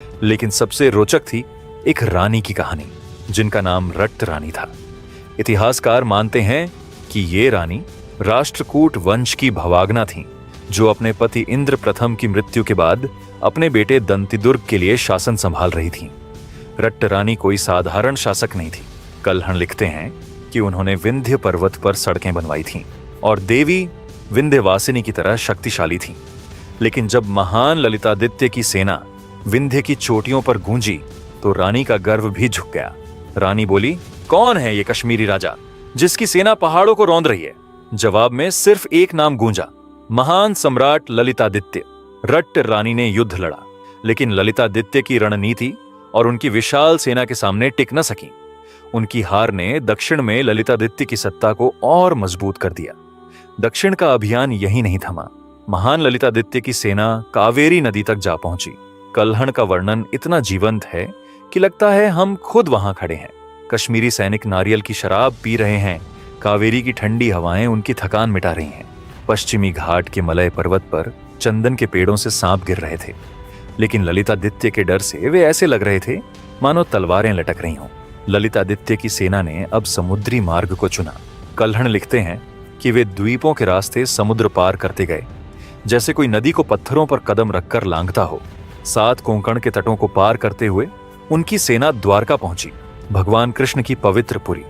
लेकिन सबसे रोचक थी एक रानी की कहानी, जिनका नाम रट्ट रानी था। इतिहासकार मानते हैं कि ये रानी राष्ट्रकूट वंश की भवागना थीं, जो अपने पति इंद्र प्रथम की मृत्यु के बाद अपने बेटे दंतिदुर्ग के लिए शासन संभाल रही थीं। रट्ट रानी कोई साधारण शासक नहीं थी। कल्हण लिखते हैं कि उन्होंने विंध्य पर्वत पर सड़कें बनवाई थीं और देवी विंध्यवासिनी की तरह शक्तिशाली थीं। लेकिन जब महान ललितादित्य की सेना विंध्य की चोटियों पर गूंजी तो रानी का गर्व भी झुक गया। रानी बोली, कौन है ये कश्मीरी राजा जिसकी सेना पहाड़ों को रौंद रही है? जवाब में सिर्फ एक नाम गूंजा, महान सम्राट ललितादित्य। रट्ट रानी ने युद्ध लड़ा, लेकिन ललितादित्य की रणनीति और उनकी विशाल सेना के सामने टिक न सकी। उनकी हार ने दक्षिण में ललितादित्य की सत्ता को और मजबूत कर दिया। दक्षिण का अभियान यही नहीं थमा। महान ललितादित्य की सेना कावेरी नदी तक जा पहुंची। कल्हण का वर्णन इतना जीवंत है कि लगता है हम खुद वहां खड़े हैं। कश्मीरी सैनिक नारियल की शराब पी रहे हैं, कावेरी की ठंडी हवाएं उनकी थकान मिटा रही हैं। पश्चिमी घाट के मलय पर्वत पर चंदन के पेड़ों से सांप गिर रहे थे, लेकिन ललितादित्य के डर से वे ऐसे लग रहे थे मानो तलवारें लटक रही हों। ललितादित्य की सेना ने अब समुद्री मार्ग को चुना। कल्हण लिखते हैं कि वे द्वीपों के रास्ते समुद्र पार करते गए, जैसे कोई नदी को पत्थरों पर कदम रखकर लांघता हो। 7 कोंकण के तटों को पार करते हुए उनकी सेना द्वारका पहुंची, भगवान कृष्ण की पवित्र पुरी।